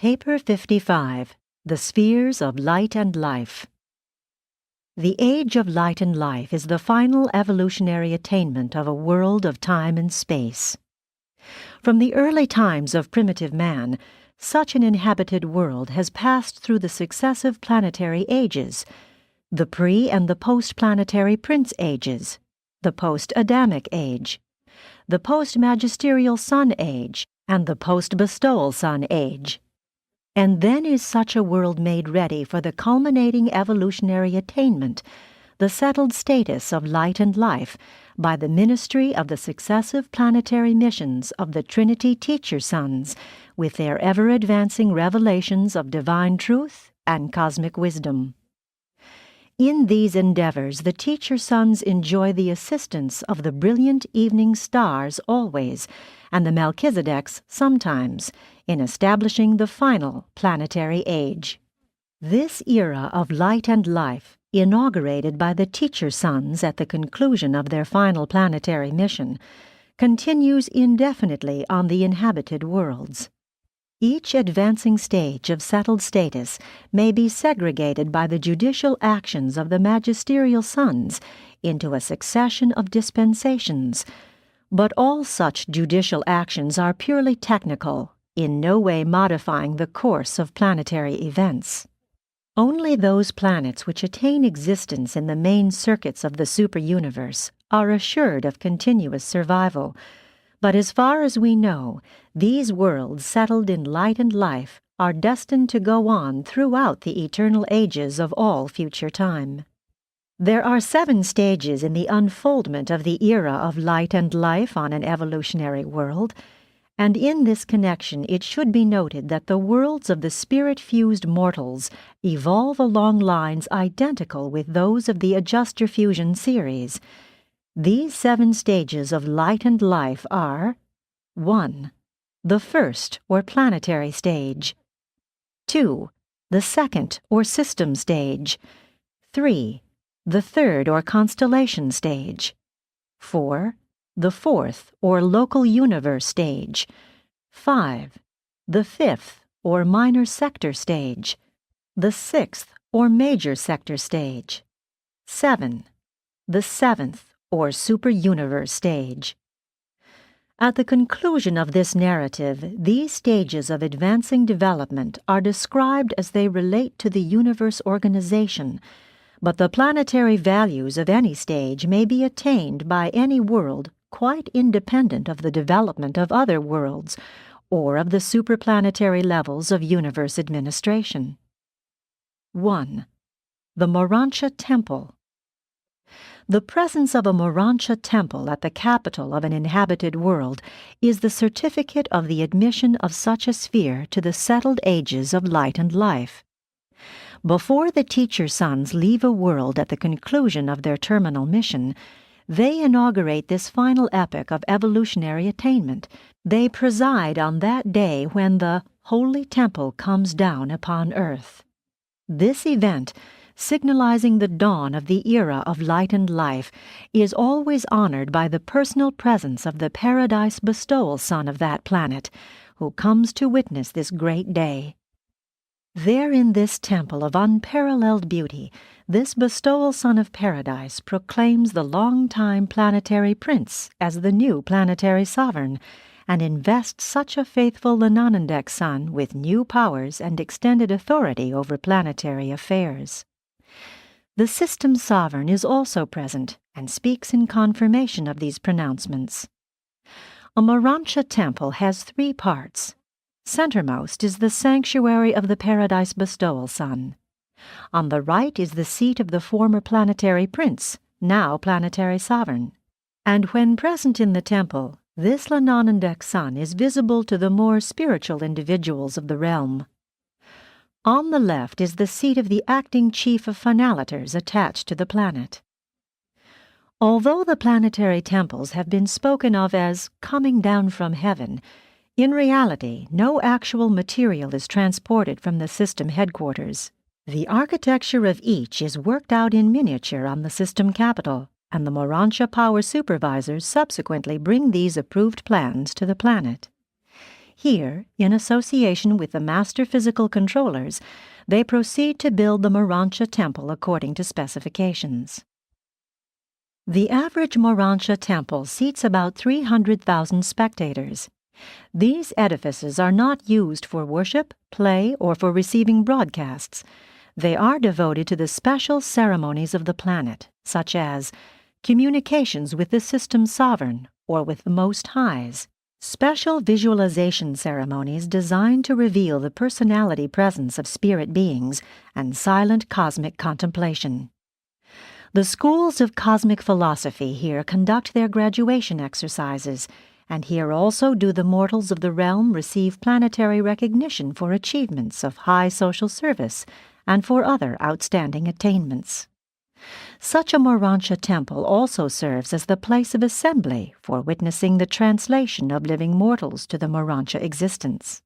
Paper 55, The Spheres of Light and Life. The age of light and life is the final evolutionary attainment of a world of time and space. From the early times of primitive man, such an inhabited world has passed through the successive planetary ages, the pre- and the post-planetary prince ages, the post-Adamic age, the post-magisterial sun age, and the post-bestowal sun age. And then is such a world made ready for the culminating evolutionary attainment, the settled status of light and life, by the ministry of the successive planetary missions of the Trinity Teacher Sons, with their ever-advancing revelations of divine truth and cosmic wisdom. In these endeavors, the Teacher Sons enjoy the assistance of the brilliant evening stars always, and the Melchizedeks sometimes, in establishing the final planetary age. This era of light and life, inaugurated by the Teacher Sons at the conclusion of their final planetary mission, continues indefinitely on the inhabited worlds. Each advancing stage of settled status may be segregated by the judicial actions of the magisterial sons into a succession of dispensations, but all such judicial actions are purely technical, in no way modifying the course of planetary events. Only those planets which attain existence in the main circuits of the superuniverse are assured of continuous survival, but as far as we know, these worlds settled in light and life are destined to go on throughout the eternal ages of all future time. There are 7 stages in the unfoldment of the era of light and life on an evolutionary world, and in this connection it should be noted that the worlds of the spirit-fused mortals evolve along lines identical with those of the adjuster fusion series. These 7 stages of light and life are: 1. The first, or planetary stage. 2. The second, or system stage. 3. The third, or constellation stage. 4. The fourth, or local universe stage. 5. The fifth, or minor sector stage. The sixth, or major sector stage. 7. The seventh, or superuniverse stage. At the conclusion of this narrative, these stages of advancing development are described as they relate to the universe organization, but the planetary values of any stage may be attained by any world quite independent of the development of other worlds or of the superplanetary levels of universe administration. 1. The Urantia Temple. The presence of a Urantia temple at the capital of an inhabited world is the certificate of the admission of such a sphere to the settled ages of light and life. Before the Teacher Sons leave a world at the conclusion of their terminal mission, they inaugurate this final epoch of evolutionary attainment. They preside on that day when the Holy Temple comes down upon earth. This event, signalizing the dawn of the era of light and life, is always honored by the personal presence of the Paradise Bestowal Son of that planet, who comes to witness this great day. There in this temple of unparalleled beauty, this bestowal son of paradise proclaims the long-time planetary prince as the new planetary sovereign, and invests such a faithful Lenanandek son with new powers and extended authority over planetary affairs. The system sovereign is also present and speaks in confirmation of these pronouncements. A Urantia temple has 3 parts. Centermost is the sanctuary of the Paradise Bestowal Son. On the right is the seat of the former planetary prince, now planetary sovereign. And when present in the temple, this Lenanandek Son is visible to the more spiritual individuals of the realm. On the left is the seat of the acting chief of Finaliters attached to the planet. Although the planetary temples have been spoken of as coming down from heaven, in reality, no actual material is transported from the system headquarters. The architecture of each is worked out in miniature on the system capital, and the Urantia power supervisors subsequently bring these approved plans to the planet. Here, in association with the master physical controllers, they proceed to build the Urantia temple according to specifications. The average Urantia temple seats about 300,000 spectators. These edifices are not used for worship, play, or for receiving broadcasts. They are devoted to the special ceremonies of the planet, such as communications with the system's sovereign or with the Most Highs, special visualization ceremonies designed to reveal the personality presence of spirit beings, and silent cosmic contemplation. The schools of cosmic philosophy here conduct their graduation exercises, and here also do the mortals of the realm receive planetary recognition for achievements of high social service and for other outstanding attainments. Such a Urantia temple also serves as the place of assembly for witnessing the translation of living mortals to the Urantia existence.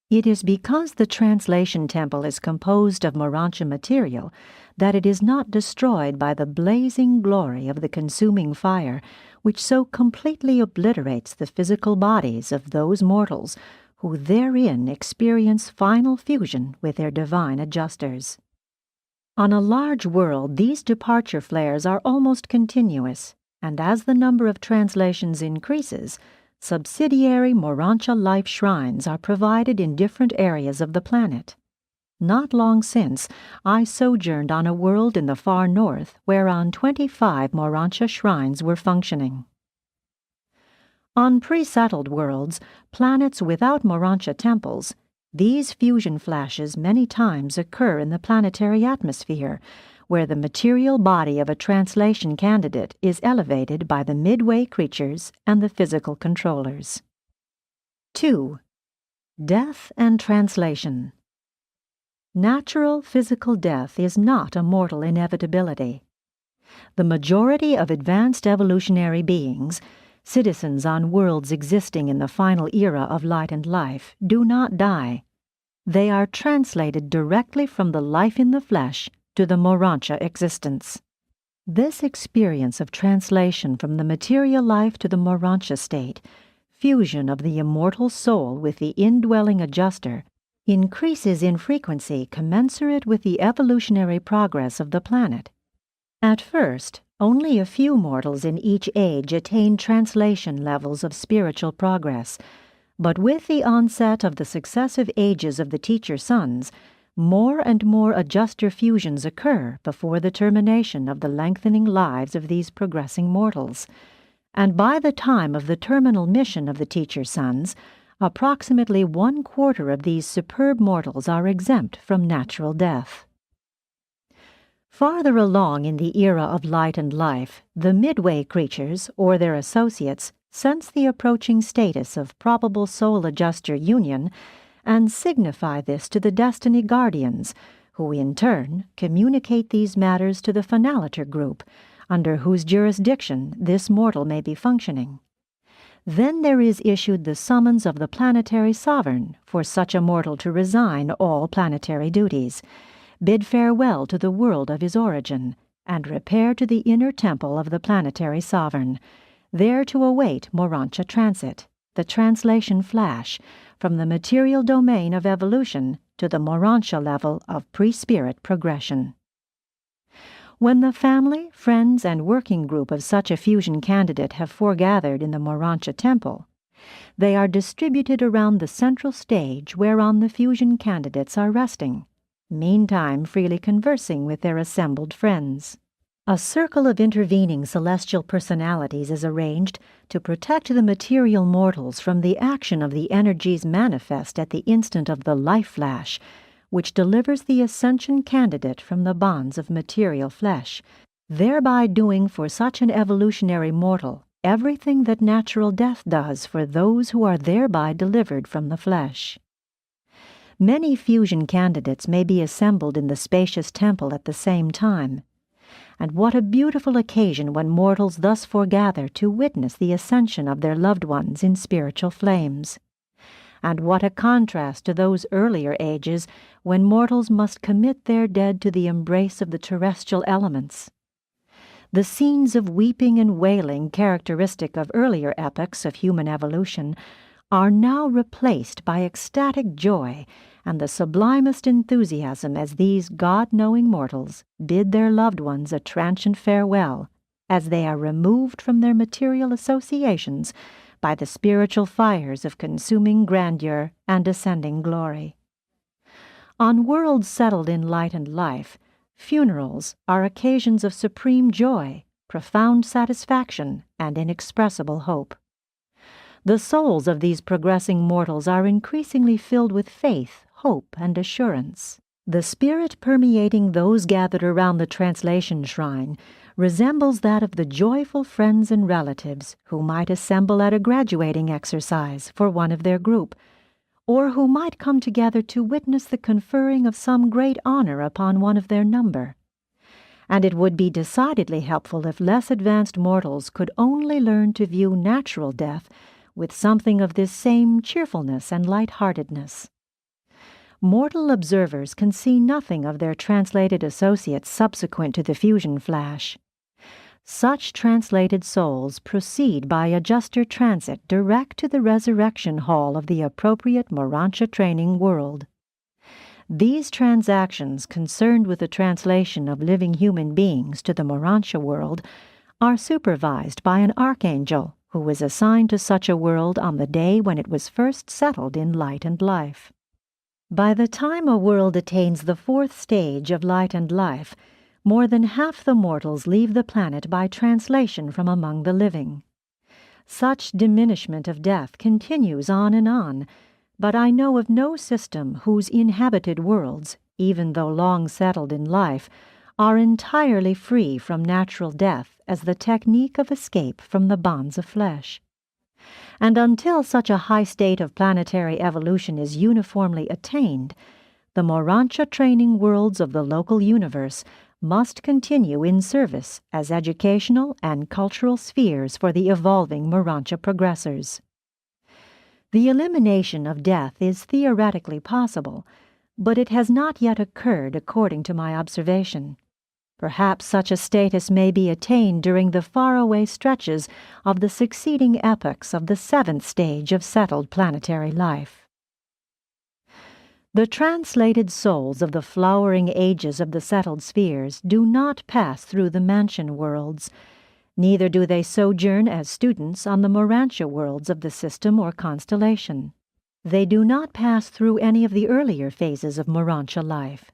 It is because the translation temple is composed of Urantia material that it is not destroyed by the blazing glory of the consuming fire, which so completely obliterates the physical bodies of those mortals who therein experience final fusion with their divine adjusters. On a large world, these departure flares are almost continuous, and as the number of translations increases, subsidiary Urantia life shrines are provided in different areas of the planet. Not long since, I sojourned on a world in the far north whereon 25 Urantia shrines were functioning. On pre-settled worlds, planets without Urantia temples, these fusion flashes many times occur in the planetary atmosphere, where the material body of a translation candidate is elevated by the midway creatures and the physical controllers. 2. Death and translation. Natural physical death is not a mortal inevitability. The majority of advanced evolutionary beings, citizens on worlds existing in the final era of light and life, do not die. They are translated directly from the life in the flesh to the Urantia existence. This experience of translation from the material life to the Urantia state, fusion of the immortal soul with the indwelling adjuster, increases in frequency commensurate with the evolutionary progress of the planet. At first, only a few mortals in each age attain translation levels of spiritual progress, but with the onset of the successive ages of the teacher sons, more and more adjuster fusions occur before the termination of the lengthening lives of these progressing mortals, and by the time of the terminal mission of the teacher sons, approximately 1/4 of these superb mortals are exempt from natural death. Farther along in the era of light and life, the midway creatures, or their associates, sense the approaching status of probable soul adjuster union and signify this to the destiny guardians, who in turn communicate these matters to the finaliter group, under whose jurisdiction this mortal may be functioning. Then there is issued the summons of the planetary sovereign for such a mortal to resign all planetary duties, bid farewell to the world of his origin, and repair to the inner temple of the planetary sovereign, there to await Urantia transit, the translation flash, from the material domain of evolution to the Urantia level of pre-spirit progression. When the family, friends, and working group of such a fusion candidate have foregathered in the Urantia temple, they are distributed around the central stage whereon the fusion candidates are resting, meantime freely conversing with their assembled friends. A circle of intervening celestial personalities is arranged to protect the material mortals from the action of the energies manifest at the instant of the life flash, which delivers the ascension candidate from the bonds of material flesh, thereby doing for such an evolutionary mortal everything that natural death does for those who are thereby delivered from the flesh. Many fusion candidates may be assembled in the spacious temple at the same time, and what a beautiful occasion when mortals thus foregather to witness the ascension of their loved ones in spiritual flames. And what a contrast to those earlier ages when mortals must commit their dead to the embrace of the terrestrial elements. The scenes of weeping and wailing characteristic of earlier epochs of human evolution are now replaced by ecstatic joy and the sublimest enthusiasm as these God-knowing mortals bid their loved ones a transient farewell as they are removed from their material associations by the spiritual fires of consuming grandeur and ascending glory. On worlds settled in light and life, funerals are occasions of supreme joy, profound satisfaction, and inexpressible hope. The souls of these progressing mortals are increasingly filled with faith, hope, and assurance. The spirit permeating those gathered around the translation shrine resembles that of the joyful friends and relatives who might assemble at a graduating exercise for one of their group, or who might come together to witness the conferring of some great honor upon one of their number. And it would be decidedly helpful if less advanced mortals could only learn to view natural death with something of this same cheerfulness and light-heartedness. Mortal observers can see nothing of their translated associates subsequent to the fusion flash. Such translated souls proceed by adjuster transit direct to the resurrection hall of the appropriate Urantia training world. These transactions concerned with the translation of living human beings to the Urantia world are supervised by an archangel who was assigned to such a world on the day when it was first settled in light and life. By the time a world attains the fourth stage of light and life, more than half the mortals leave the planet by translation from among the living. Such diminishment of death continues on, but I know of no system whose inhabited worlds, even though long settled in life, are entirely free from natural death as the technique of escape from the bonds of flesh. And until such a high state of planetary evolution is uniformly attained, the Urantia training worlds of the local universe must continue in service as educational and cultural spheres for the evolving Urantia progressors. The elimination of death is theoretically possible, but it has not yet occurred according to my observation. Perhaps such a status may be attained during the faraway stretches of the succeeding epochs of the seventh stage of settled planetary life. The translated souls of the flowering ages of the settled spheres do not pass through the mansion worlds, neither do they sojourn as students on the Urantia worlds of the system or constellation. They do not pass through any of the earlier phases of Urantia life.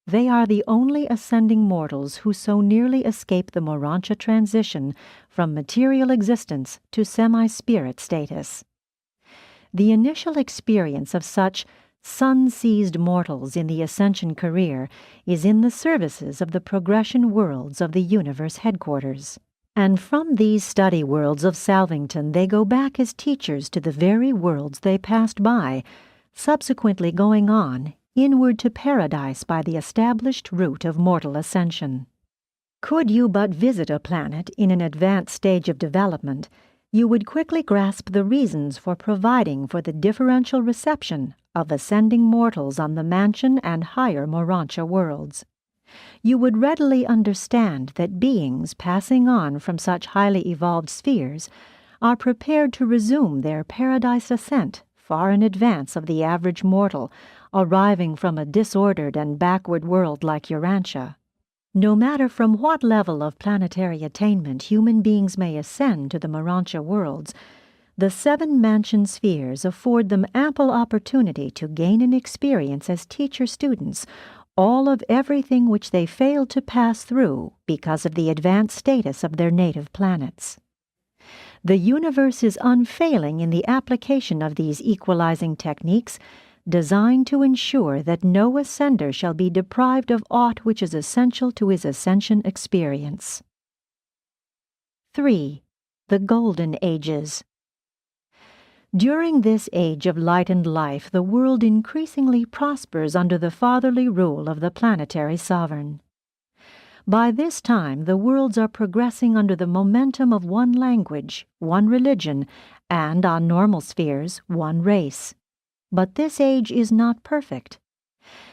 They are the only ascending mortals who so nearly escape the Urantia transition from material existence to semi-spirit status. The initial experience of such sun-seized mortals in the ascension career is in the services of the progression worlds of the universe headquarters. And from these study worlds of Salvington they go back as teachers to the very worlds they passed by, subsequently going on inward to paradise by the established route of mortal ascension. Could you but visit a planet in an advanced stage of development, you would quickly grasp the reasons for providing for the differential reception of ascending mortals on the mansion and higher Urantia worlds. You would readily understand that beings passing on from such highly evolved spheres are prepared to resume their paradise ascent far in advance of the average mortal arriving from a disordered and backward world like Urantia. No matter from what level of planetary attainment human beings may ascend to the Urantia worlds, the seven mansion spheres afford them ample opportunity to gain an experience as teacher-students, all of everything which they failed to pass through because of the advanced status of their native planets. The universe is unfailing in the application of these equalizing techniques, designed to ensure that no ascender shall be deprived of aught which is essential to his ascension experience. 3. The Golden Ages. During this age of light and life, the world increasingly prospers under the fatherly rule of the planetary sovereign. By this time, the worlds are progressing under the momentum of one language, one religion, and, on normal spheres, one race. But this age is not perfect.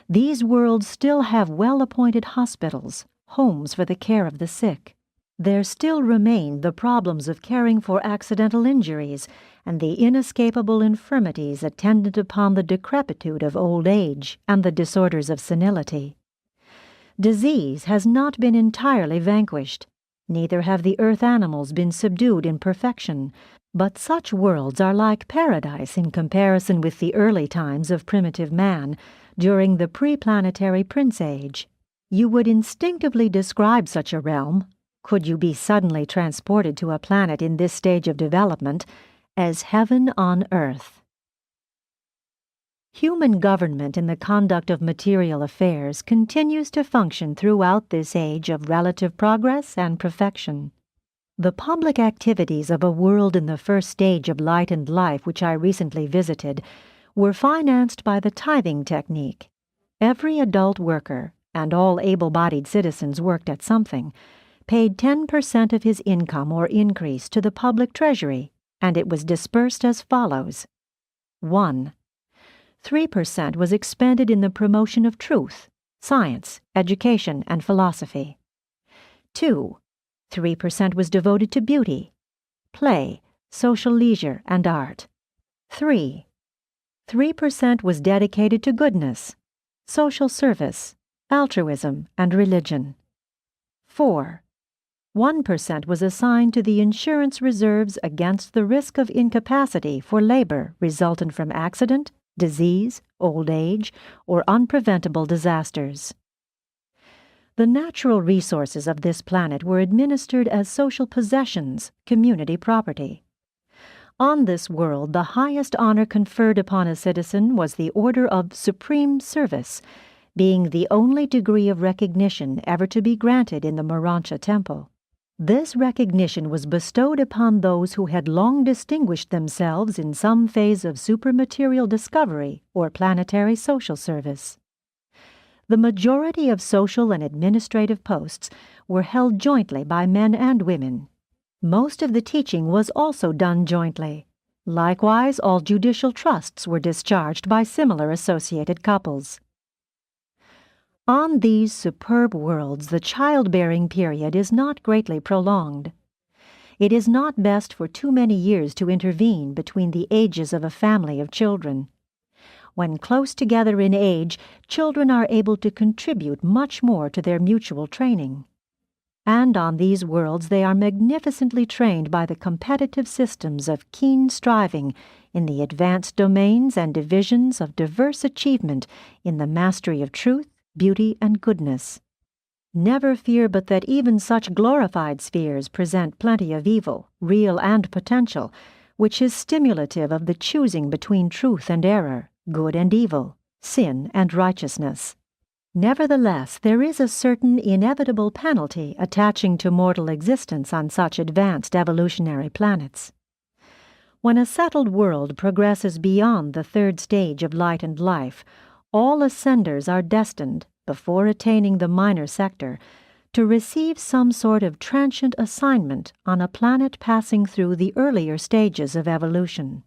These worlds still have well-appointed hospitals, homes for the care of the sick. There still remain the problems of caring for accidental injuries and the inescapable infirmities attendant upon the decrepitude of old age and the disorders of senility. Disease has not been entirely vanquished, neither have the earth animals been subdued in perfection, but such worlds are like paradise in comparison with the early times of primitive man during the pre-planetary Prince Age. You would instinctively describe such a realm, could you be suddenly transported to a planet in this stage of development, as heaven on earth. Human government in the conduct of material affairs continues to function throughout this age of relative progress and perfection. The public activities of a world in the first stage of light and life which I recently visited were financed by the tithing technique. Every adult worker, and all able-bodied citizens worked at something, paid 10% of his income or increase to the public treasury, and it was dispersed as follows. 1. 3% was expended in the promotion of truth, science, education, and philosophy. 2. 3% was devoted to beauty, play, social leisure, and art. 3. 3% was dedicated to goodness, social service, altruism, and religion. 4. 1% was assigned to the insurance reserves against the risk of incapacity for labor resultant from accident, disease, old age, or unpreventable disasters. The natural resources of this planet were administered as social possessions, community property. On this world, the highest honor conferred upon a citizen was the Order of Supreme Service, being the only degree of recognition ever to be granted in the Urantia temple. This recognition was bestowed upon those who had long distinguished themselves in some phase of supermaterial discovery or planetary social service. The majority of social and administrative posts were held jointly by men and women. Most of the teaching was also done jointly. Likewise, all judicial trusts were discharged by similar associated couples. On these superb worlds, the childbearing period is not greatly prolonged. It is not best for too many years to intervene between the ages of a family of children. When close together in age, children are able to contribute much more to their mutual training. And on these worlds they are magnificently trained by the competitive systems of keen striving in the advanced domains and divisions of diverse achievement in the mastery of truth, beauty, and goodness. Never fear but that even such glorified spheres present plenty of evil, real and potential, which is stimulative of the choosing between truth and error, good and evil, sin and righteousness. Nevertheless, there is a certain inevitable penalty attaching to mortal existence on such advanced evolutionary planets. When a settled world progresses beyond the third stage of light and life, all ascenders are destined, before attaining the minor sector, to receive some sort of transient assignment on a planet passing through the earlier stages of evolution.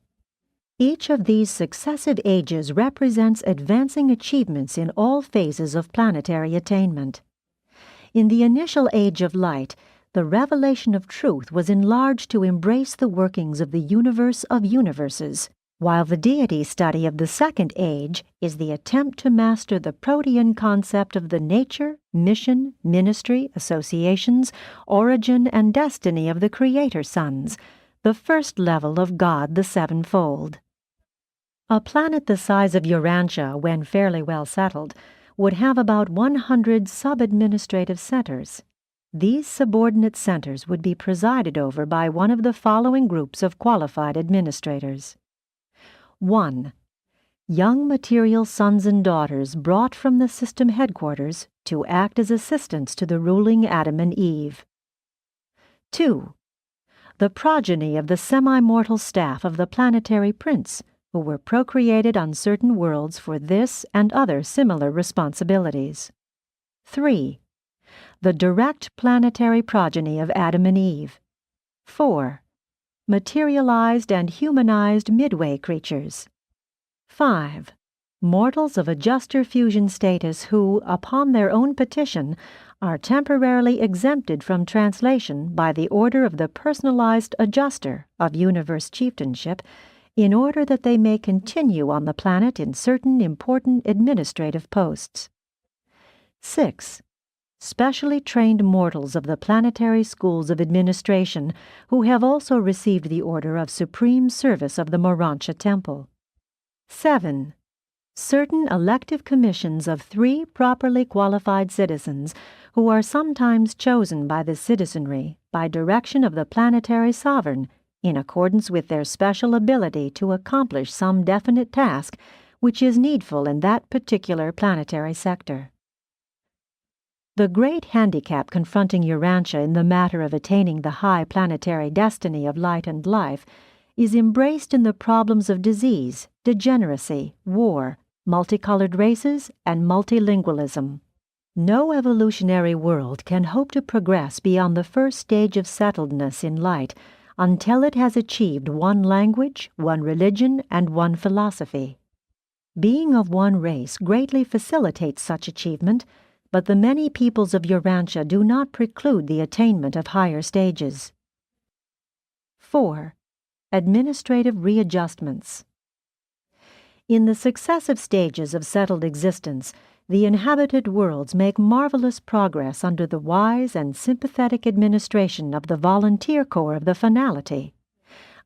Each of these successive ages represents advancing achievements in all phases of planetary attainment. In the initial age of light, the revelation of truth was enlarged to embrace the workings of the universe of universes, while the deity study of the second age is the attempt to master the protean concept of the nature, mission, ministry, associations, origin, and destiny of the Creator Sons, the first level of God the Sevenfold. A planet the size of Urantia, when fairly well settled, would have about 100 sub-administrative centers. These subordinate centers would be presided over by one of the following groups of qualified administrators. 1. Young material sons and daughters brought from the system headquarters to act as assistants to the ruling Adam and Eve. 2. The progeny of the semi-mortal staff of the planetary prince, who were procreated on certain worlds for this and other similar responsibilities. 3. The direct planetary progeny of Adam and Eve. 4. Materialized and humanized midway creatures. 5. Mortals of adjuster fusion status who, upon their own petition, are temporarily exempted from translation by the order of the personalized adjuster of universe chieftainship in order that they may continue on the planet in certain important administrative posts. 6. Specially trained mortals of the planetary schools of administration who have also received the order of supreme service of the Urantia Temple. 7. Certain elective commissions of 3 properly qualified citizens who are sometimes chosen by the citizenry by direction of the planetary sovereign in accordance with their special ability to accomplish some definite task which is needful in that particular planetary sector. The great handicap confronting Urantia in the matter of attaining the high planetary destiny of light and life is embraced in the problems of disease, degeneracy, war, multicolored races, and multilingualism. No evolutionary world can hope to progress beyond the first stage of settledness in light until it has achieved one language, one religion, and one philosophy. Being of one race greatly facilitates such achievement, but the many peoples of Urantia do not preclude the attainment of higher stages. 4. Administrative readjustments. In the successive stages of settled existence, the inhabited worlds make marvelous progress under the wise and sympathetic administration of the volunteer corps of the finality,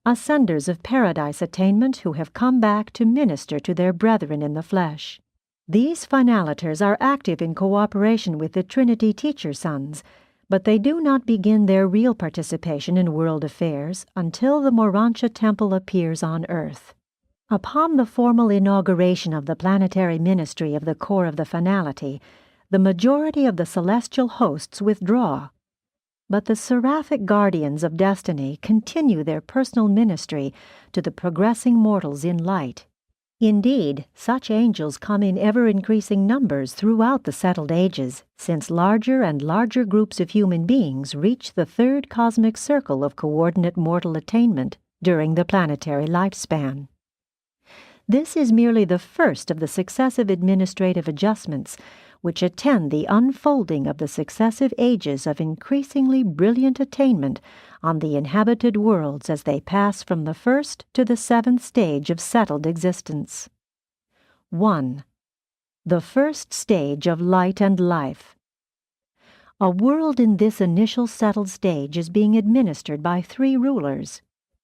ascenders of paradise attainment who have come back to minister to their brethren in the flesh. These finalators are active in cooperation with the Trinity teacher sons, but they do not begin their real participation in world affairs until the Urantia Temple appears on earth. Upon the formal inauguration of the planetary ministry of the core of the finality, the majority of the celestial hosts withdraw. But the seraphic guardians of destiny continue their personal ministry to the progressing mortals in light. Indeed, such angels come in ever-increasing numbers throughout the settled ages, since larger and larger groups of human beings reach the third cosmic circle of coordinate mortal attainment during the planetary lifespan. This is merely the first of the successive administrative adjustments which attend the unfolding of the successive ages of increasingly brilliant attainment on the inhabited worlds as they pass from the first to the 7th stage of settled existence. 1. The first stage of light and life. A world in this initial settled stage is being administered by 3 rulers.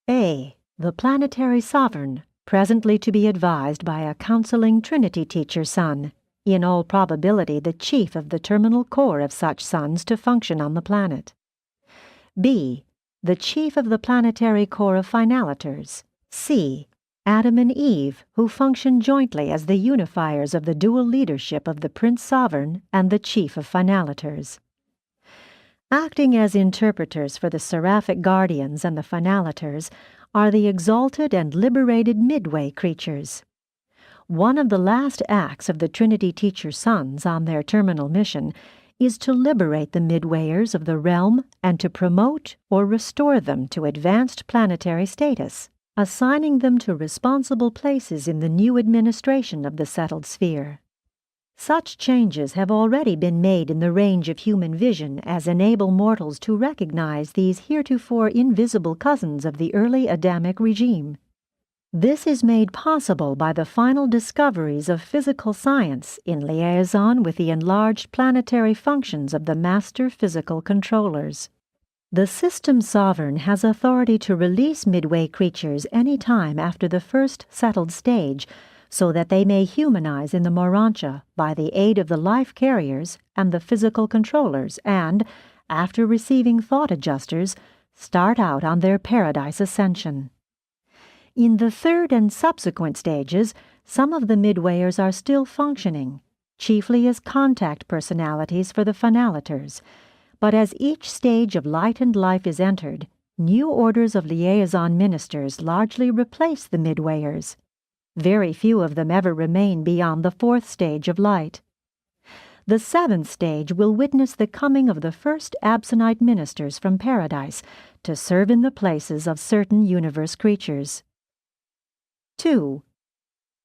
A. The planetary sovereign, presently to be advised by a counseling Trinity teacher son, in all probability the chief of the terminal core of such sons to function on the planet. B. The chief of the planetary core of finalators. C. Adam and Eve, who function jointly as the unifiers of the dual leadership of the Prince Sovereign and the chief of finalators. Acting as interpreters for the seraphic guardians and the finalators are the exalted and liberated midway creatures. One of the last acts of the Trinity teacher sons on their terminal mission is to liberate the midwayers of the realm and to promote or restore them to advanced planetary status, assigning them to responsible places in the new administration of the settled sphere. Such changes have already been made in the range of human vision as enable mortals to recognize these heretofore invisible cousins of the early Adamic regime. This is made possible by the final discoveries of physical science in liaison with the enlarged planetary functions of the master physical controllers. The system sovereign has authority to release midway creatures any time after the first settled stage, so that they may humanize in the Urantia by the aid of the life carriers and the physical controllers and, after receiving thought adjusters, start out on their paradise ascension. In the 3rd and subsequent stages, some of the midwayers are still functioning, chiefly as contact personalities for the finalators, but as each stage of light and life is entered, new orders of liaison ministers largely replace the midwayers. Very few of them ever remain beyond the 4th stage of light. The 7th stage will witness the coming of the first Absonite ministers from paradise to serve in the places of certain universe creatures. 2.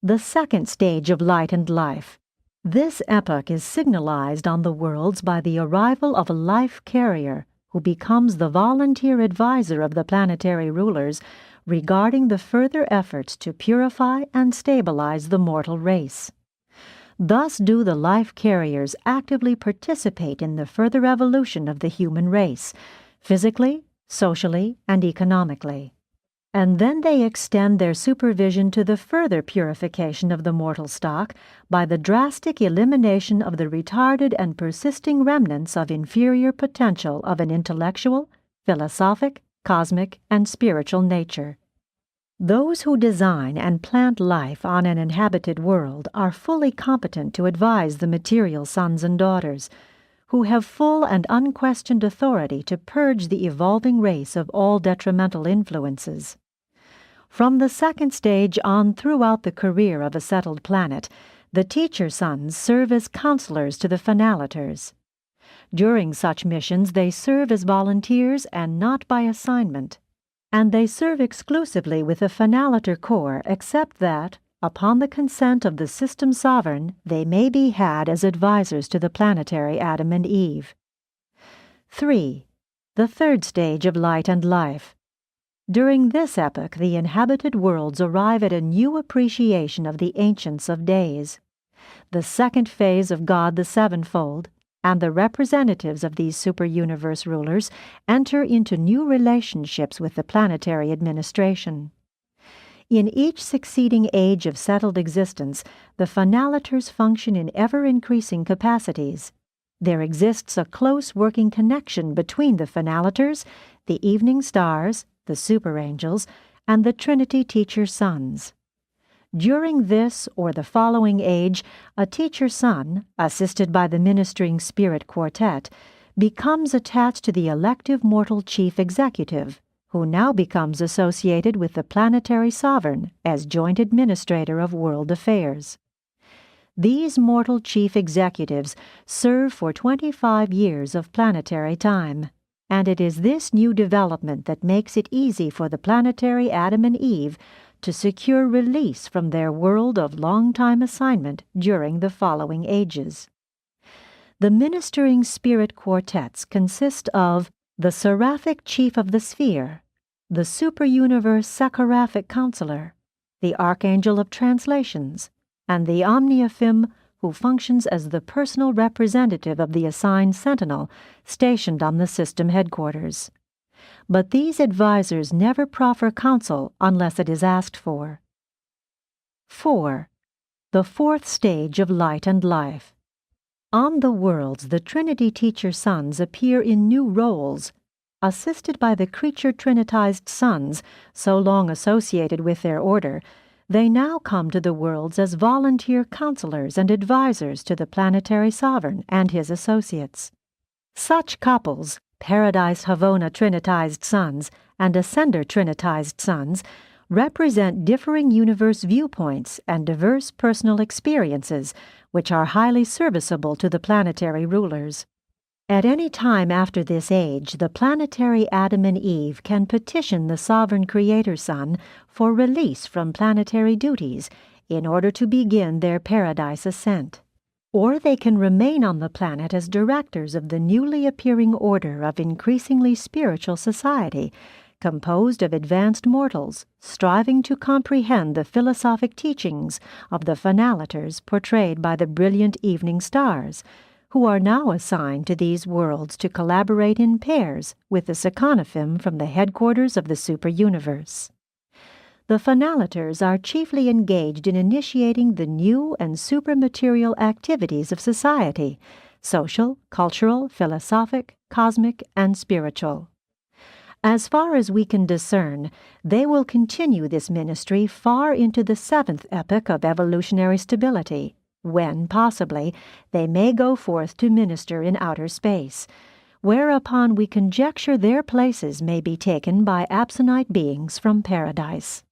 The second stage of light and life. This epoch is signalized on the worlds by the arrival of a life carrier who becomes the volunteer advisor of the planetary rulers regarding the further efforts to purify and stabilize the mortal race. Thus do the life carriers actively participate in the further evolution of the human race, physically, socially, and economically. And then they extend their supervision to the further purification of the mortal stock by the drastic elimination of the retarded and persisting remnants of inferior potential of an intellectual, philosophic, cosmic, and spiritual nature. Those who design and plant life on an inhabited world are fully competent to advise the material sons and daughters, who have full and unquestioned authority to purge the evolving race of all detrimental influences. From the second stage on throughout the career of a settled planet, the teacher sons serve as counselors to the finaliters. During such missions they serve as volunteers and not by assignment, and they serve exclusively with the finaliter corps except that, upon the consent of the system sovereign, they may be had as advisors to the planetary Adam and Eve. 3. The third stage of light and life. During this epoch, the inhabited worlds arrive at a new appreciation of the Ancients of Days. The second phase of God the Sevenfold, and the representatives of these super-universe rulers enter into new relationships with the planetary administration. In each succeeding age of settled existence, the finaliters function in ever-increasing capacities. There exists a close working connection between the finaliters, the evening stars, the super-angels, and the Trinity teacher sons. During this or the following age, a teacher son, assisted by the ministering spirit quartet, becomes attached to the elective mortal chief executive, who now becomes associated with the planetary sovereign as joint administrator of world affairs. These mortal chief executives serve for 25 years of planetary time, and it is this new development that makes it easy for the planetary Adam and Eve to secure release from their world of long-time assignment during the following ages. The ministering spirit quartets consist of the seraphic chief of the sphere, the super-universe Sakharaphic counselor, the archangel of translations, and the omniaphim who functions as the personal representative of the assigned sentinel stationed on the system headquarters. But these advisors never proffer counsel unless it is asked for. 4. The fourth stage of light and life. On the worlds, the Trinity teacher sons appear in new roles, assisted by the creature trinitized sons so long associated with their order. They now come to the worlds as volunteer counselors and advisors to the planetary sovereign and his associates. Such couples, Paradise Havona trinitized sons and Ascender trinitized sons, represent differing universe viewpoints and diverse personal experiences, which are highly serviceable to the planetary rulers. At any time after this age, the planetary Adam and Eve can petition the sovereign Creator Son for release from planetary duties in order to begin their paradise ascent. Or they can remain on the planet as directors of the newly appearing order of increasingly spiritual society, composed of advanced mortals striving to comprehend the philosophic teachings of the finaliters portrayed by the brilliant evening stars, who are now assigned to these worlds to collaborate in pairs with the Sekanophim from the headquarters of the super-universe. The finaliters are chiefly engaged in initiating the new and supramaterial activities of society, social, cultural, philosophic, cosmic, and spiritual. As far as we can discern, they will continue this ministry far into the seventh epoch of evolutionary stability, when, possibly, they may go forth to minister in outer space, whereupon we conjecture their places may be taken by absonite beings from paradise.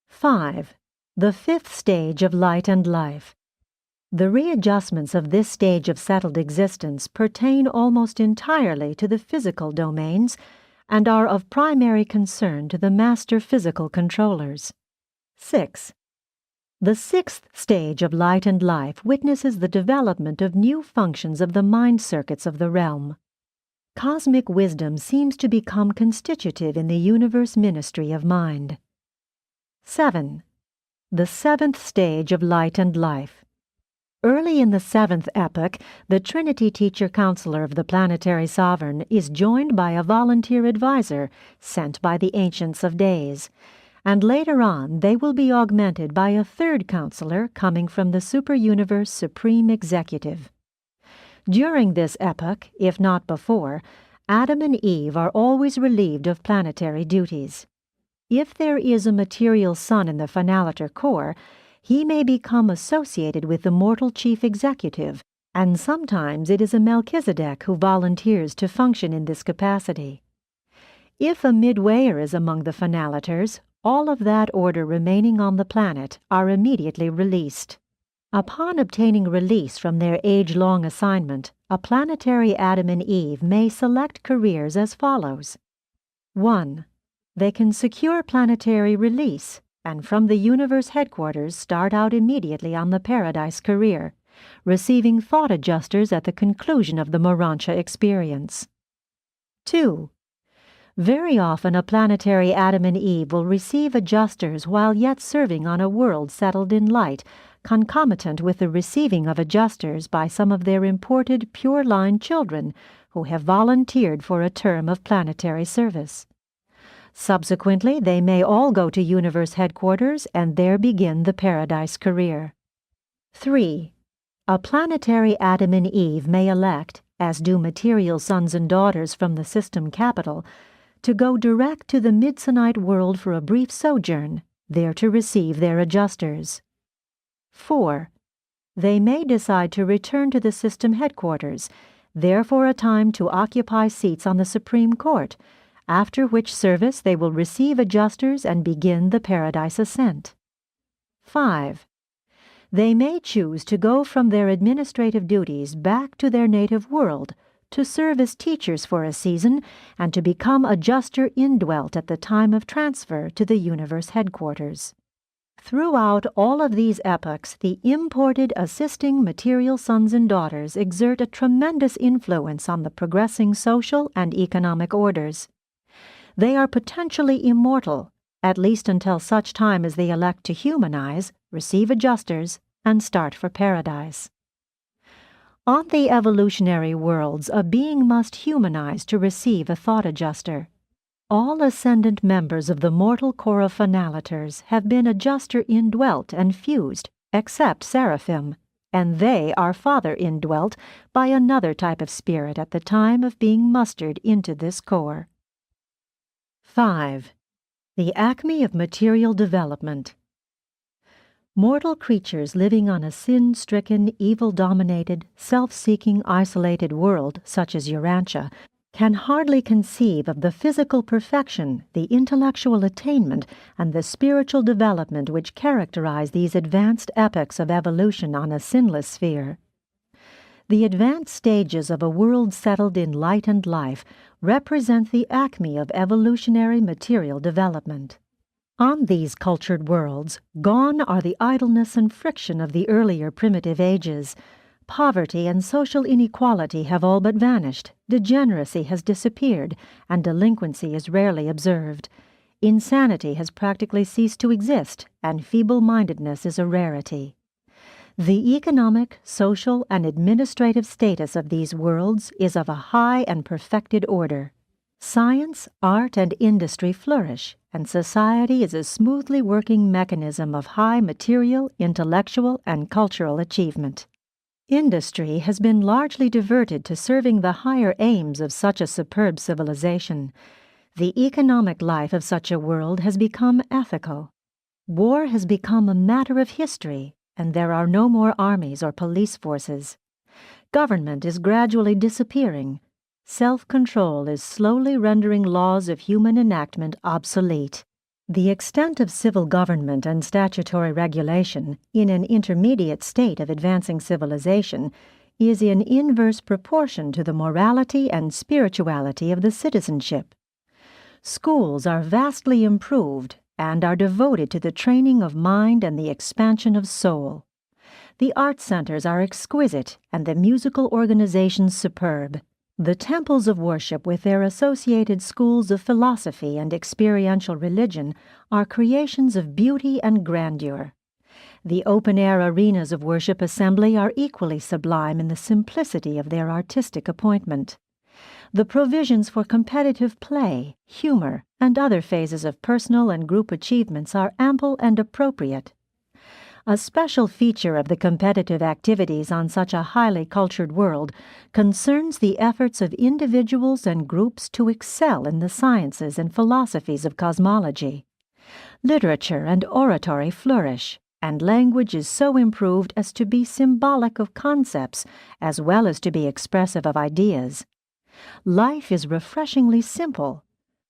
5. The fifth stage of light and life. The readjustments of this stage of settled existence pertain almost entirely to the physical domains and are of primary concern to the master physical controllers. 6. The sixth stage of light and life witnesses the development of new functions of the mind circuits of the realm. Cosmic wisdom seems to become constitutive in the universe ministry of mind. 7. The seventh stage of light and life. Early in the seventh epoch, the Trinity Teacher-Counselor of the planetary sovereign is joined by a volunteer advisor sent by the Ancients of Days, and later on they will be augmented by a third counselor coming from the super-universe Supreme Executive. During this epoch, if not before, Adam and Eve are always relieved of planetary duties. If there is a material son in the finaliter core, he may become associated with the mortal chief executive, and sometimes it is a Melchizedek who volunteers to function in this capacity. If a midwayer is among the finaliters, all of that order remaining on the planet are immediately released. Upon obtaining release from their age-long assignment, a planetary Adam and Eve may select careers as follows. 1. They can secure planetary release, and from the universe headquarters start out immediately on the paradise career, receiving thought adjusters at the conclusion of the Urantia experience. 2. Very often a planetary Adam and Eve will receive adjusters while yet serving on a world settled in light, concomitant with the receiving of adjusters by some of their imported pure-line children who have volunteered for a term of planetary service. Subsequently, they may all go to universe headquarters and there begin the paradise career. 3. A planetary Adam and Eve may elect, as do material sons and daughters from the system capital, to go direct to the Midsonite world for a brief sojourn, there to receive their adjusters. 4. They may decide to return to the system headquarters, there for a time to occupy seats on the Supreme Court, after which service they will receive adjusters and begin the paradise ascent. 5. They may choose to go from their administrative duties back to their native world, to serve as teachers for a season, and to become adjuster indwelt at the time of transfer to the universe headquarters. Throughout all of these epochs, the imported assisting material sons and daughters exert a tremendous influence on the progressing social and economic orders. They are potentially immortal, at least until such time as they elect to humanize, receive adjusters, and start for paradise. On the evolutionary worlds, a being must humanize to receive a thought adjuster. All ascendant members of the mortal core of finaliters have been adjuster indwelt and fused, except seraphim, and they are father indwelt by another type of spirit at the time of being mustered into this core. 5. The acme of material development. Mortal creatures living on a sin-stricken, evil-dominated, self-seeking, isolated world, such as Urantia, can hardly conceive of the physical perfection, the intellectual attainment, and the spiritual development which characterize these advanced epochs of evolution on a sinless sphere. The advanced stages of a world settled in light and life represent the acme of evolutionary material development. On these cultured worlds, gone are the idleness and friction of the earlier primitive ages. Poverty and social inequality have all but vanished, degeneracy has disappeared, and delinquency is rarely observed. Insanity has practically ceased to exist, and feeble-mindedness is a rarity. The economic, social, and administrative status of these worlds is of a high and perfected order. Science, art, and industry flourish, and society is a smoothly working mechanism of high material, intellectual, and cultural achievement. Industry has been largely diverted to serving the higher aims of such a superb civilization. The economic life of such a world has become ethical. War has become a matter of history, and there are no more armies or police forces. Government is gradually disappearing. Self-control is slowly rendering laws of human enactment obsolete. The extent of civil government and statutory regulation in an intermediate state of advancing civilization is in inverse proportion to the morality and spirituality of the citizenship. Schools are vastly improved, and are devoted to the training of mind and the expansion of soul. The art centers are exquisite and the musical organizations superb. The temples of worship with their associated schools of philosophy and experiential religion are creations of beauty and grandeur. The open-air arenas of worship assembly are equally sublime in the simplicity of their artistic appointment. The provisions for competitive play, humor, and other phases of personal and group achievements are ample and appropriate. A special feature of the competitive activities on such a highly cultured world concerns the efforts of individuals and groups to excel in the sciences and philosophies of cosmology. Literature and oratory flourish, and language is so improved as to be symbolic of concepts as well as to be expressive of ideas. Life is refreshingly simple.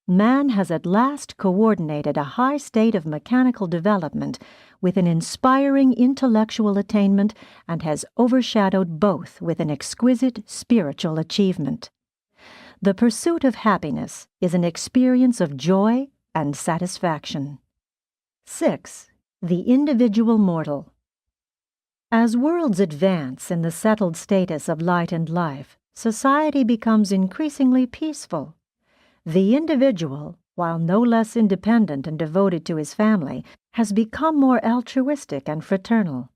Man has at last coordinated a high state of mechanical development with an inspiring intellectual attainment and has overshadowed both with an exquisite spiritual achievement. The pursuit of happiness is an experience of joy and satisfaction. 6. The individual mortal. As worlds advance in the settled status of light and life, society becomes increasingly peaceful. The individual, while no less independent and devoted to his family, has become more altruistic and fraternal.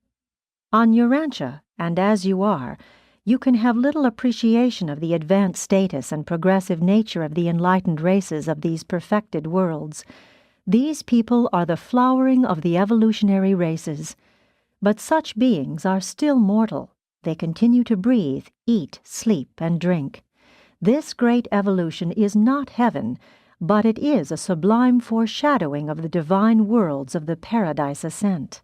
On Urantia, and as you are, you can have little appreciation of the advanced status and progressive nature of the enlightened races of these perfected worlds. These people are the flowering of the evolutionary races. But such beings are still mortal. They continue to breathe, eat, sleep, and drink. This great evolution is not heaven, but it is a sublime foreshadowing of the divine worlds of the paradise ascent.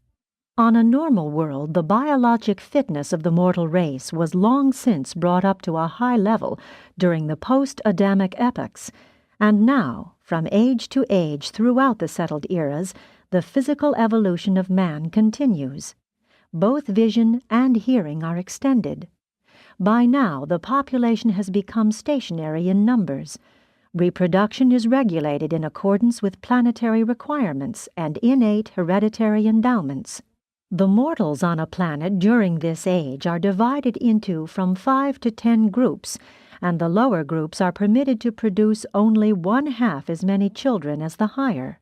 On a normal world, the biologic fitness of the mortal race was long since brought up to a high level during the post-Adamic epochs, and now, from age to age throughout the settled eras, the physical evolution of man continues. Both vision and hearing are extended. By now, the population has become stationary in numbers. Reproduction is regulated in accordance with planetary requirements and innate hereditary endowments. The mortals on a planet during this age are divided into from 5 to 10 groups, and the lower groups are permitted to produce only 1/2 as many children as the higher.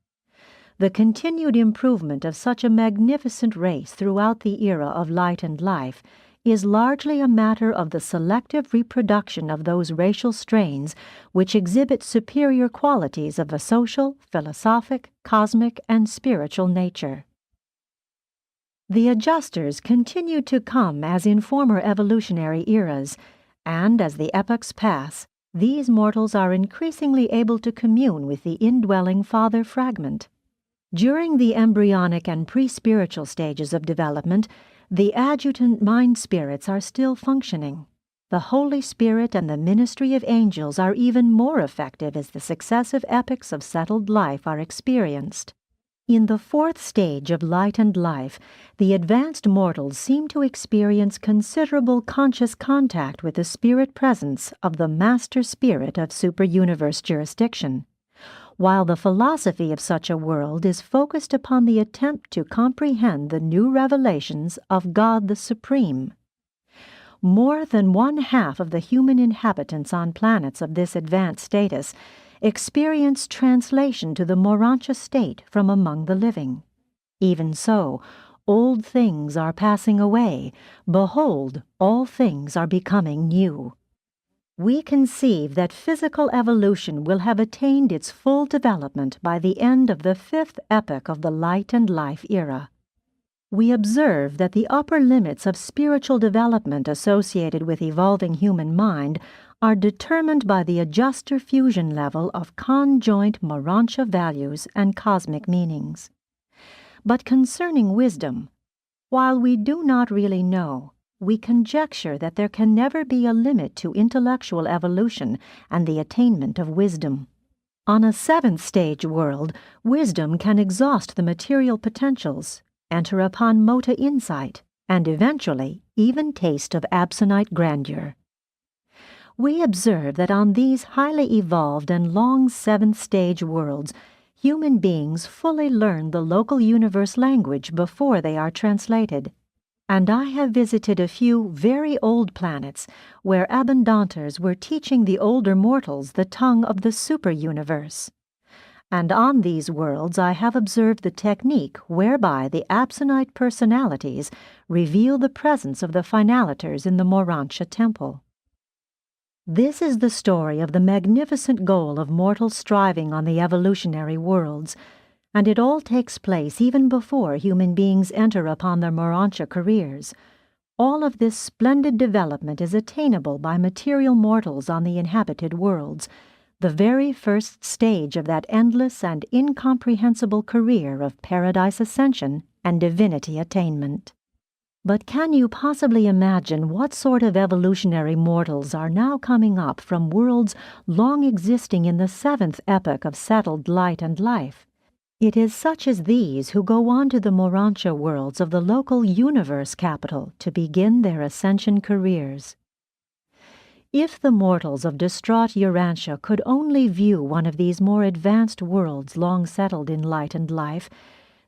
The continued improvement of such a magnificent race throughout the era of light and life is largely a matter of the selective reproduction of those racial strains which exhibit superior qualities of a social, philosophic, cosmic, and spiritual nature. The adjusters continue to come as in former evolutionary eras, and as the epochs pass, these mortals are increasingly able to commune with the indwelling father fragment. During the embryonic and pre-spiritual stages of development, the adjutant mind spirits are still functioning. The Holy Spirit and the ministry of angels are even more effective as the successive epochs of settled life are experienced. In the 4th stage of light and life, the advanced mortals seem to experience considerable conscious contact with the spirit presence of the master spirit of super-universe jurisdiction, while the philosophy of such a world is focused upon the attempt to comprehend the new revelations of God the Supreme. More than 1/2 of the human inhabitants on planets of this advanced status experience translation to the Urantia state from among the living. Even so, old things are passing away. Behold, all things are becoming new. We conceive that physical evolution will have attained its full development by the end of the 5th epoch of the light and life era. We observe that the upper limits of spiritual development associated with evolving human mind are determined by the adjuster fusion level of conjoint Urantia values and cosmic meanings. But concerning wisdom, while we do not really know, we conjecture that there can never be a limit to intellectual evolution and the attainment of wisdom. On a 7th stage world, wisdom can exhaust the material potentials, enter upon mota insight, and eventually even taste of absonite grandeur. We observe that on these highly evolved and long 7th stage worlds, human beings fully learn the local universe language before they are translated. And I have visited a few very old planets where abundanters were teaching the older mortals the tongue of the super-universe. And on these worlds I have observed the technique whereby the Absonite personalities reveal the presence of the finaliters in the Urantia temple. This is the story of the magnificent goal of mortal striving on the evolutionary worlds, and it all takes place even before human beings enter upon their Urantia careers. All of this splendid development is attainable by material mortals on the inhabited worlds, the very first stage of that endless and incomprehensible career of paradise ascension and divinity attainment. But can you possibly imagine what sort of evolutionary mortals are now coming up from worlds long existing in the seventh epoch of settled light and life? It is such as these who go on to the Urantia worlds of the local universe capital to begin their ascension careers. If the mortals of distraught Urantia could only view one of these more advanced worlds long settled in light and life,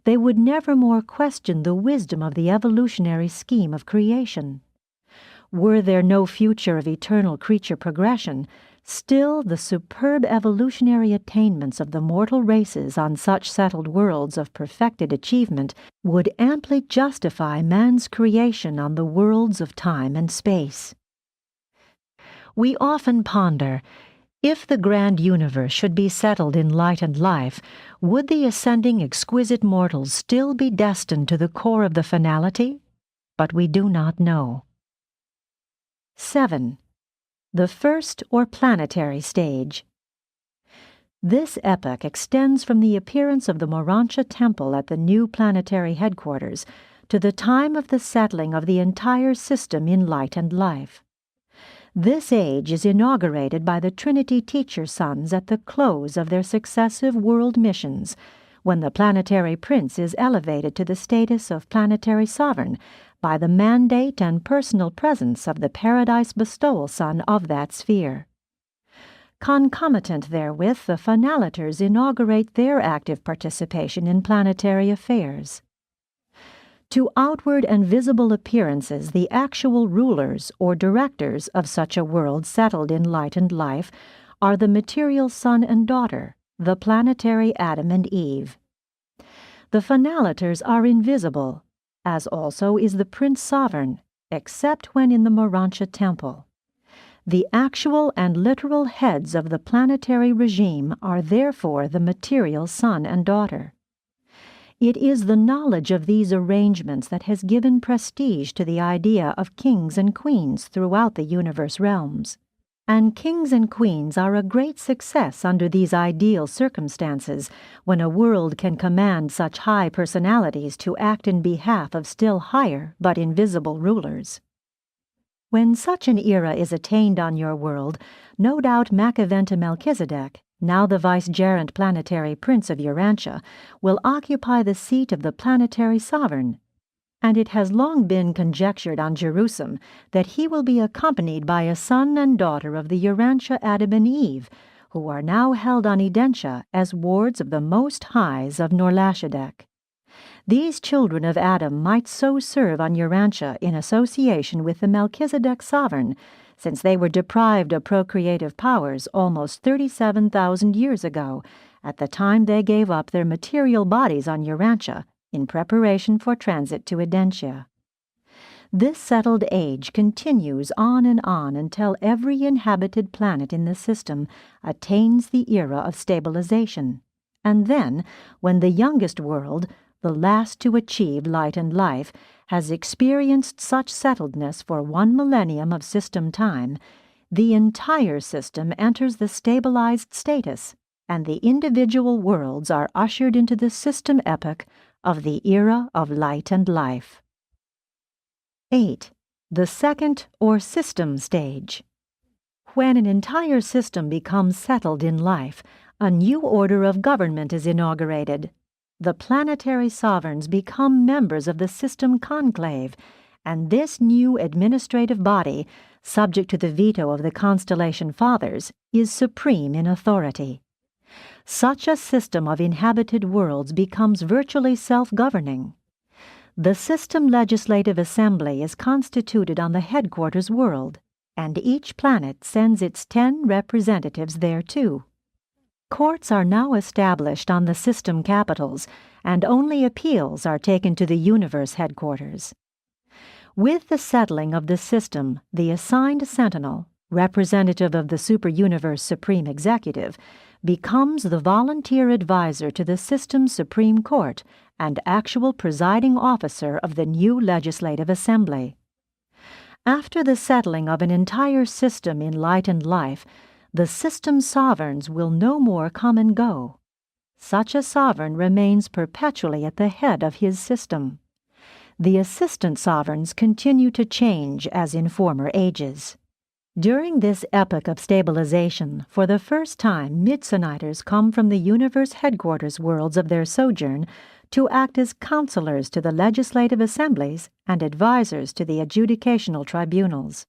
they would never more question the wisdom of the evolutionary scheme of creation. Were there no future of eternal creature progression, still the superb evolutionary attainments of the mortal races on such settled worlds of perfected achievement would amply justify man's creation on the worlds of time and space. We often ponder, if the grand universe should be settled in light and life, would the ascending exquisite mortals still be destined to the core of the finality? But we do not know. 7. The first or planetary stage. This epoch extends from the appearance of the Urantia temple at the new planetary headquarters to the time of the settling of the entire system in light and life. This age is inaugurated by the Trinity teacher sons at the close of their successive world missions, when the planetary prince is elevated to the status of planetary sovereign by the mandate and personal presence of the paradise bestowal son of that sphere. Concomitant therewith, the finaliters inaugurate their active participation in planetary affairs. To outward and visible appearances, the actual rulers or directors of such a world settled in light and life are the material son and daughter, the planetary Adam and Eve. The finaliters are invisible, as also is the Prince Sovereign, except when in the Urantia temple. The actual and literal heads of the planetary regime are therefore the material son and daughter. It is the knowledge of these arrangements that has given prestige to the idea of kings and queens throughout the universe realms. And kings and queens are a great success under these ideal circumstances, when a world can command such high personalities to act in behalf of still higher but invisible rulers. When such an era is attained on your world, no doubt Macaventa Melchizedek, now the vicegerent planetary prince of Urantia, will occupy the seat of the planetary sovereign, and it has long been conjectured on Jerusalem that he will be accompanied by a son and daughter of the Urantia Adam and Eve, who are now held on Edentia as wards of the Most Highs of Norlashadek. These children of Adam might so serve on Urantia in association with the Melchizedek sovereign, since they were deprived of procreative powers almost 37,000 years ago, at the time they gave up their material bodies on Urantia in preparation for transit to Edentia. This settled age continues on and on until every inhabited planet in the system attains the era of stabilization, and then, when the youngest world, the last to achieve light and life, has experienced such settledness for 1 millennium of system time, the entire system enters the stabilized status, and the individual worlds are ushered into the system epoch of the era of light and life. 8. The second or system stage. When an entire system becomes settled in life, a new order of government is inaugurated. The planetary sovereigns become members of the system conclave, and this new administrative body, subject to the veto of the constellation fathers, is supreme in authority. Such a system of inhabited worlds becomes virtually self-governing. The system legislative assembly is constituted on the headquarters world, and each planet sends its 10 representatives thereto. Courts are now established on the system capitals, and only appeals are taken to the universe headquarters. With the settling of the system, the assigned sentinel, representative of the super-universe supreme executive, becomes the volunteer advisor to the system's Supreme Court and actual presiding officer of the new legislative assembly. After the settling of an entire system in light and life, the system's sovereigns will no more come and go. Such a sovereign remains perpetually at the head of his system. The assistant sovereigns continue to change as in former ages. During this epoch of stabilization, for the first time Midsoniters come from the universe headquarters worlds of their sojourn to act as counselors to the legislative assemblies and advisors to the adjudicational tribunals.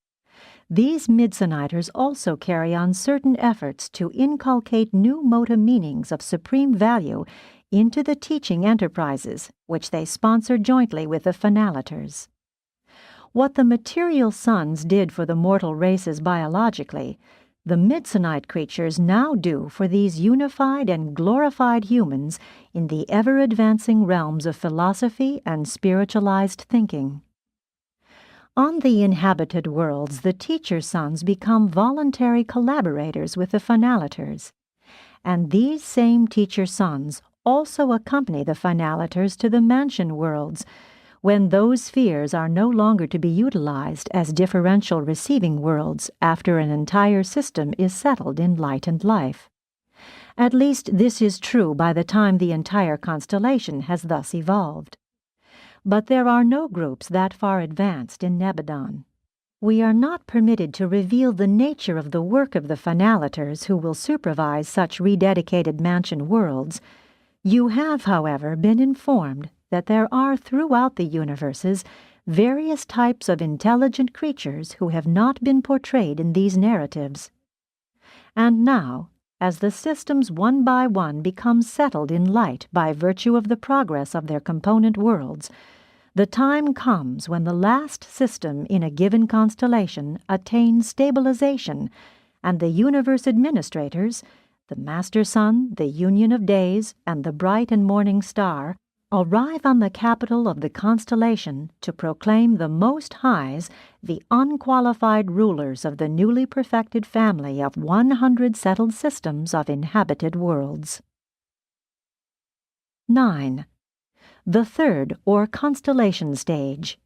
These Midsoniters also carry on certain efforts to inculcate new mota meanings of supreme value into the teaching enterprises, which they sponsor jointly with the Finaliters. What the material sons did for the mortal races biologically, the Midsonite creatures now do for these unified and glorified humans in the ever-advancing realms of philosophy and spiritualized thinking. On the inhabited worlds, the teacher sons become voluntary collaborators with the Finaliters, and these same teacher sons also accompany the Finaliters to the mansion worlds, when those spheres are no longer to be utilized as differential receiving worlds after an entire system is settled in light and life. At least this is true by the time the entire constellation has thus evolved. But there are no groups that far advanced in Nebadon. We are not permitted to reveal the nature of the work of the Finaliters who will supervise such rededicated mansion worlds. You have, however, been informed that there are throughout the universes various types of intelligent creatures who have not been portrayed in these narratives. And now, as the systems one by one become settled in light by virtue of the progress of their component worlds, the time comes when the last system in a given constellation attains stabilization, and the universe administrators, the Master Sun, the Union of Days, and the Bright and Morning Star, arrive on the capital of the constellation to proclaim the Most Highs the unqualified rulers of the newly perfected family of 100 settled systems of inhabited worlds. 9. The third, or constellation stage.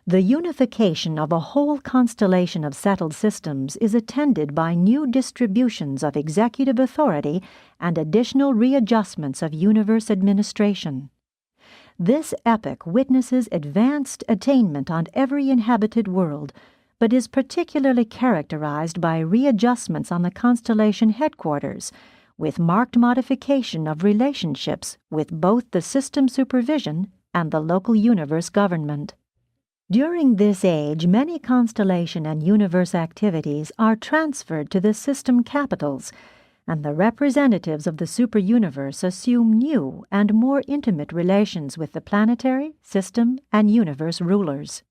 The unification of a whole constellation of settled systems is attended by new distributions of executive authority and additional readjustments of universe administration. This epoch witnesses advanced attainment on every inhabited world, but is particularly characterized by readjustments on the constellation headquarters, with marked modification of relationships with both the system supervision and the local universe government. During this age, many constellation and universe activities are transferred to the system capitals, and the representatives of the super-universe assume new and more intimate relations with the planetary, system, and universe rulers.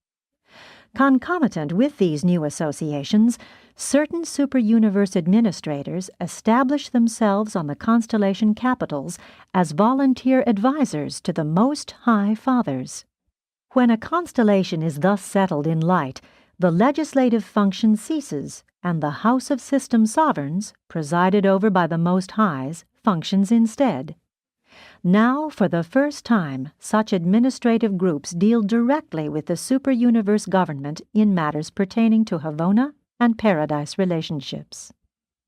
Concomitant with these new associations, certain super-universe administrators establish themselves on the constellation capitals as volunteer advisors to the Most High Fathers. When a constellation is thus settled in light, the legislative function ceases, and the House of System Sovereigns, presided over by the Most Highs, functions instead. Now, for the first time, such administrative groups deal directly with the super-universe government in matters pertaining to Havona and Paradise relationships.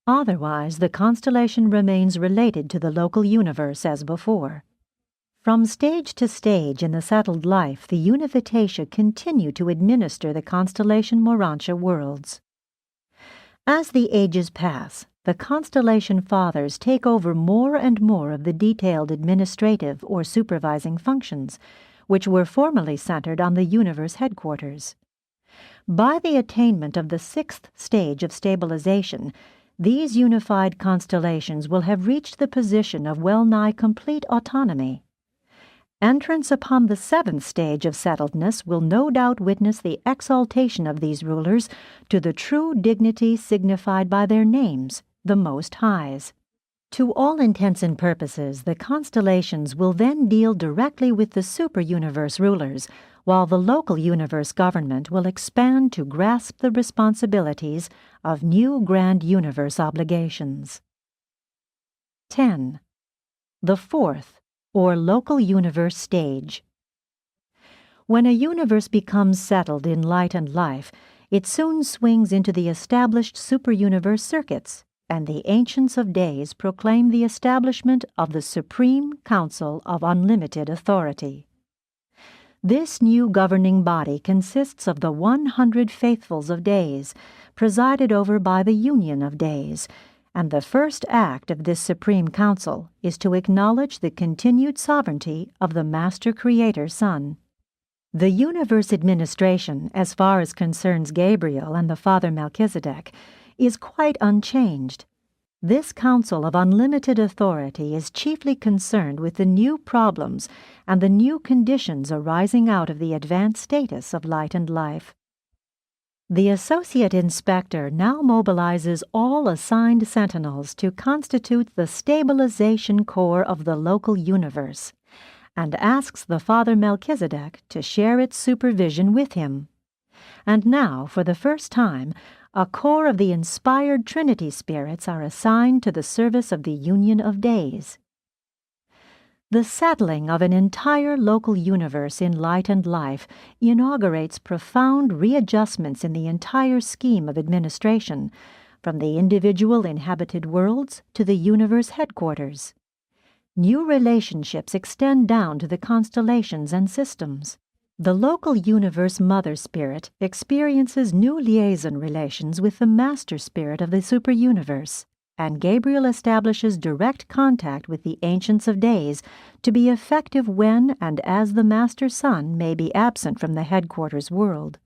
Otherwise, the constellation remains related to the local universe as before. From stage to stage in the settled life, the Unificatia continue to administer the constellation Urantia worlds. As the ages pass, the constellation fathers take over more and more of the detailed administrative or supervising functions, which were formerly centered on the universe headquarters. By the attainment of the 6th stage of stabilization, these unified constellations will have reached the position of well-nigh complete autonomy. Entrance upon the seventh stage of settledness will no doubt witness the exaltation of these rulers to the true dignity signified by their names, the Most Highs. To all intents and purposes, the constellations will then deal directly with the super-universe rulers, while the local universe government will expand to grasp the responsibilities of new grand universe obligations. 10. The fourth, or local universe stage. When a universe becomes settled in light and life, it soon swings into the established super-universe circuits, and the Ancients of Days proclaim the establishment of the Supreme Council of Unlimited Authority. This new governing body consists of the 100 Faithfuls of Days, presided over by the Union of Days, and the first act of this Supreme Council is to acknowledge the continued sovereignty of the Master Creator Son. The universe administration, as far as concerns Gabriel and the Father Melchizedek, is quite unchanged. This Council of Unlimited Authority is chiefly concerned with the new problems and the new conditions arising out of the advanced status of light and life. The Associate Inspector now mobilizes all assigned sentinels to constitute the stabilization core of the local universe, and asks the Father Melchizedek to share its supervision with him. And now, for the first time, a corps of the inspired Trinity spirits are assigned to the service of the Union of Days. The settling of an entire local universe in light and life inaugurates profound readjustments in the entire scheme of administration, from the individual inhabited worlds to the universe headquarters. New relationships extend down to the constellations and systems. The local universe Mother Spirit experiences new liaison relations with the Master Spirit of the super-universe, and Gabriel establishes direct contact with the Ancients of Days to be effective when and as the Master Son may be absent from the headquarters world.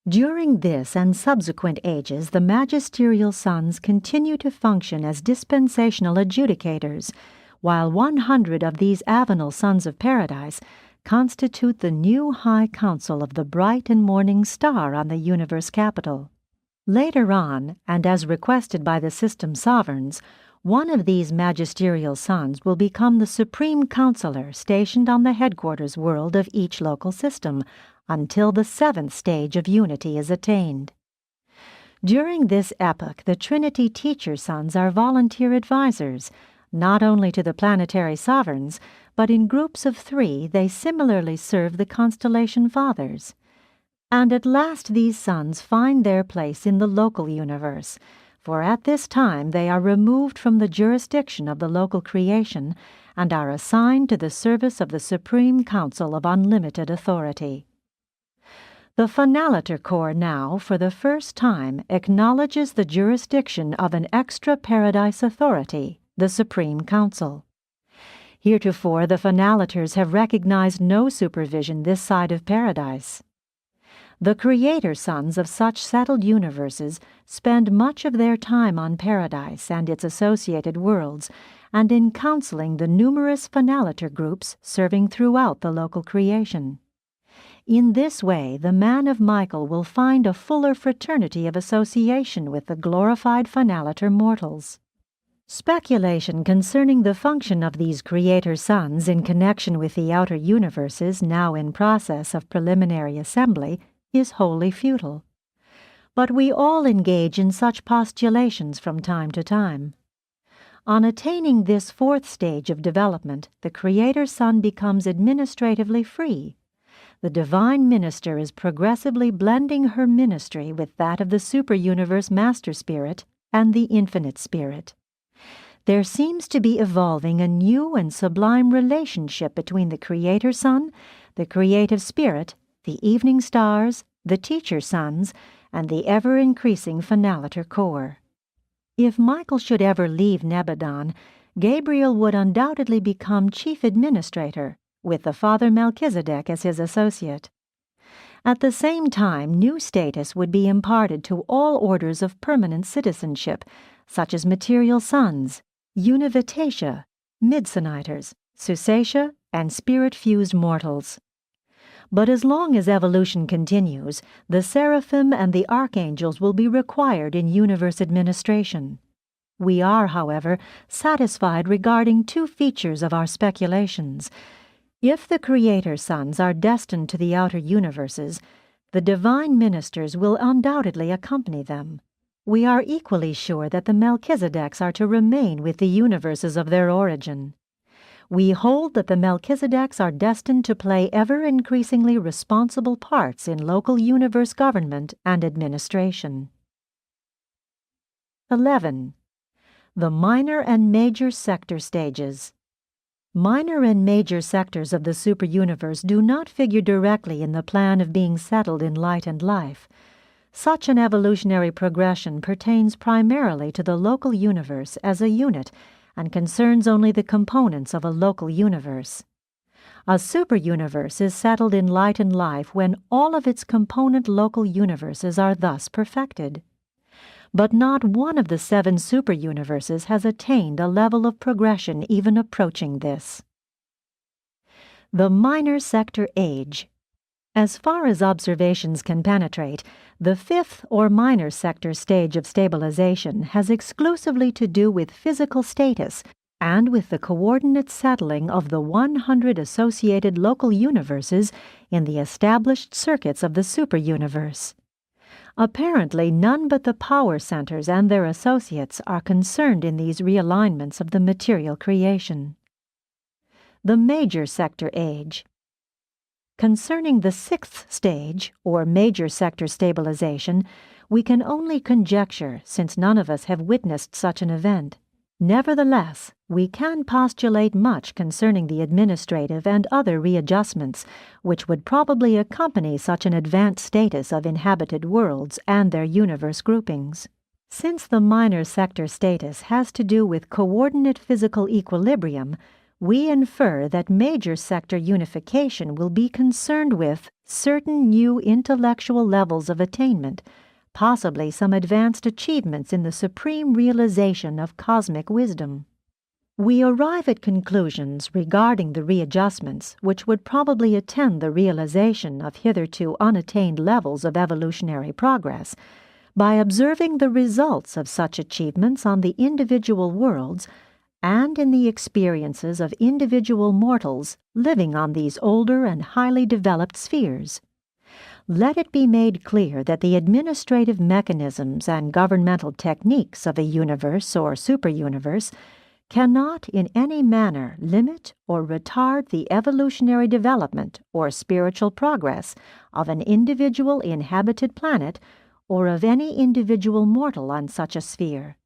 During this and subsequent ages, the magisterial sons continue to function as dispensational adjudicators, while 100 of these avenal sons of paradise constitute the new high council of the bright and morning star on the universe capital. Later on, and as requested by the system sovereigns, one of these magisterial sons will become the supreme counselor stationed on the headquarters world of each local system until the seventh stage of unity is attained. During this epoch, the Trinity teacher sons are volunteer advisors, not only to the planetary sovereigns, but in groups of 3 they similarly serve the constellation fathers. And at last these sons find their place in the local universe, for at this time they are removed from the jurisdiction of the local creation and are assigned to the service of the Supreme Council of Unlimited Authority. The Finaliter Corps now, for the first time, acknowledges the jurisdiction of an extra paradise authority, the Supreme Council. Heretofore, the Finaliters have recognized no supervision this side of paradise. The Creator sons of such settled universes spend much of their time on paradise and its associated worlds, and in counseling the numerous Finaliter groups serving throughout the local creation. In this way, the man of Michael will find a fuller fraternity of association with the glorified Finaliter mortals. Speculation concerning the function of these Creator sons in connection with the outer universes now in process of preliminary assembly is wholly futile. But we all engage in such postulations from time to time. On attaining this 4th stage of development, the Creator Son becomes administratively free. The Divine Minister is progressively blending her ministry with that of the Super-Universe Master Spirit and the Infinite Spirit. There seems to be evolving a new and sublime relationship between the Creator Son, the Creative Spirit, the Evening Stars, the Teacher Sons, and the ever-increasing Finaliter Corps. If Michael should ever leave Nebadon, Gabriel would undoubtedly become Chief Administrator, with the Father Melchizedek as his associate. At the same time, new status would be imparted to all orders of permanent citizenship, such as material suns, univitatia, midsoniters, susatia, and spirit-fused mortals. But as long as evolution continues, the seraphim and the archangels will be required in universe administration. We are, however, satisfied regarding two features of our speculations. If the Creator sons are destined to the outer universes, the divine ministers will undoubtedly accompany them. We are equally sure that the Melchizedeks are to remain with the universes of their origin. We hold that the Melchizedeks are destined to play ever-increasingly responsible parts in local universe government and administration. 11. The minor and major sector stages. Minor and major sectors of the superuniverse do not figure directly in the plan of being settled in light and life. Such an evolutionary progression pertains primarily to the local universe as a unit and concerns only the components of a local universe. A superuniverse is settled in light and life when all of its component local universes are thus perfected. But not one of the 7 superuniverses has attained a level of progression even approaching this. The minor sector age. As far as observations can penetrate, the 5th or minor sector stage of stabilization has exclusively to do with physical status and with the coordinate settling of the 100 associated local universes in the established circuits of the superuniverse. Apparently, none but the power centers and their associates are concerned in these realignments of the material creation. The major sector age. Concerning the 6th stage, or major sector stabilization, we can only conjecture, since none of us have witnessed such an event. Nevertheless, we can postulate much concerning the administrative and other readjustments which would probably accompany such an advanced status of inhabited worlds and their universe groupings. Since the minor sector status has to do with coordinate physical equilibrium, we infer that major sector unification will be concerned with certain new intellectual levels of attainment, possibly some advanced achievements in the supreme realization of cosmic wisdom. We arrive at conclusions regarding the readjustments which would probably attend the realization of hitherto unattained levels of evolutionary progress by observing the results of such achievements on the individual worlds and in the experiences of individual mortals living on these older and highly developed spheres. Let it be made clear that the administrative mechanisms and governmental techniques of a universe or superuniverse cannot in any manner limit or retard the evolutionary development or spiritual progress of an individual inhabited planet or of any individual mortal on such a sphere.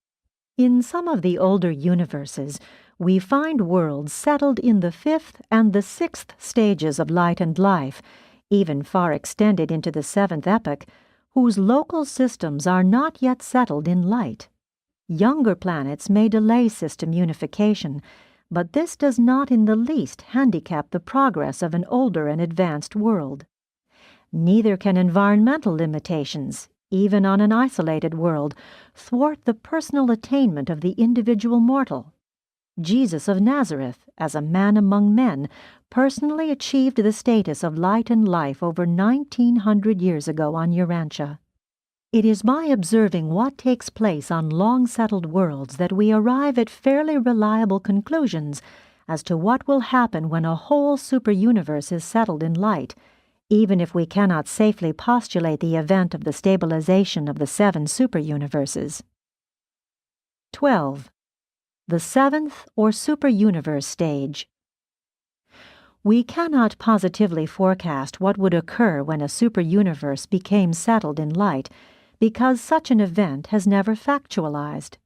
In some of the older universes, we find worlds settled in the 5th and the 6th stages of light and life, even far extended into the 7th epoch, whose local systems are not yet settled in light. Younger planets may delay system unification, but this does not in the least handicap the progress of an older and advanced world. Neither can environmental limitations, even on an isolated world, thwart the personal attainment of the individual mortal. Jesus of Nazareth, as a man among men, personally achieved the status of light and life over 1900 years ago on Urantia. It is by observing what takes place on long-settled worlds that we arrive at fairly reliable conclusions as to what will happen when a whole superuniverse is settled in light, even if we cannot safely postulate the event of the stabilization of the 7 superuniverses. 12. The 7th or superuniverse stage. We cannot positively forecast what would occur when a superuniverse became settled in light, because such an event has never factualized.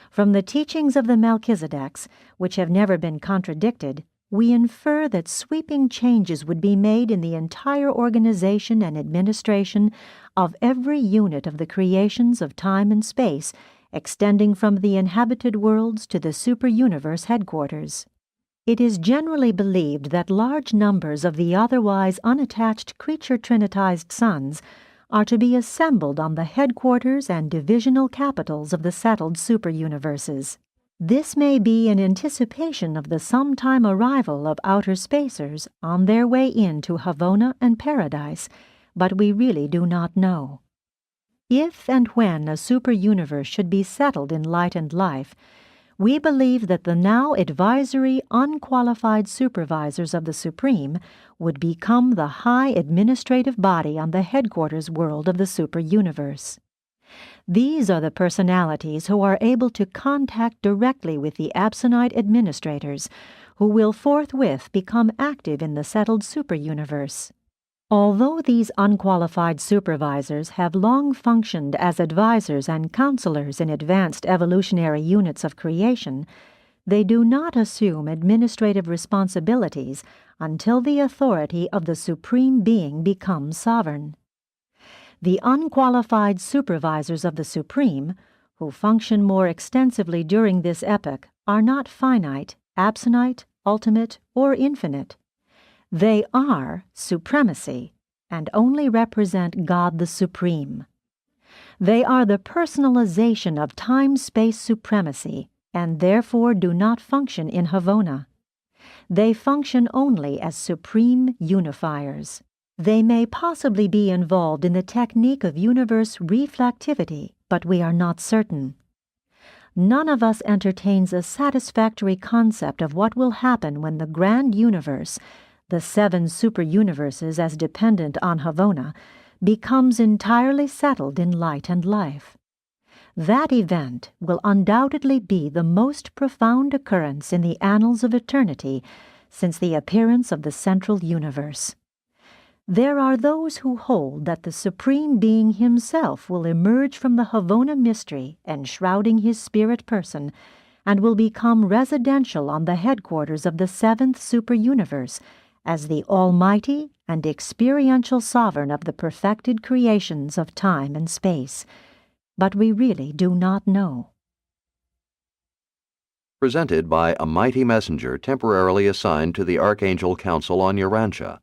From the teachings of the Melchizedeks, which have never been contradicted, we infer that sweeping changes would be made in the entire organization and administration of every unit of the creations of time and space, extending from the inhabited worlds to the superuniverse headquarters. It is generally believed that large numbers of the otherwise unattached creature trinitized suns are to be assembled on the headquarters and divisional capitals of the settled superuniverses. This may be in anticipation of the sometime arrival of outer spacers on their way into Havona and Paradise, but we really do not know. If and when a superuniverse should be settled in light and life, we believe that the now advisory, unqualified supervisors of the Supreme would become the high administrative body on the headquarters world of the superuniverse. These are the personalities who are able to contact directly with the Absonite administrators, who will forthwith become active in the settled superuniverse. Although these unqualified supervisors have long functioned as advisors and counselors in advanced evolutionary units of creation, they do not assume administrative responsibilities until the authority of the Supreme Being becomes sovereign. The unqualified supervisors of the Supreme, who function more extensively during this epoch, are not finite, absonite, ultimate, or infinite. They are supremacy and only represent God the Supreme. They are the personalization of time-space supremacy and therefore do not function in Havona. They function only as supreme unifiers. They may possibly be involved in the technique of universe reflectivity, but we are not certain. None of us entertains a satisfactory concept of what will happen when the grand universe, the 7 superuniverses as dependent on Havona, becomes entirely settled in light and life. That event will undoubtedly be the most profound occurrence in the annals of eternity since the appearance of the central universe. There are those who hold that the Supreme Being himself will emerge from the Havona mystery enshrouding his spirit person and will become residential on the headquarters of the 7th superuniverse as the almighty and experiential sovereign of the perfected creations of time and space. But we really do not know. Presented by a mighty messenger temporarily assigned to the Archangel Council on Urantia.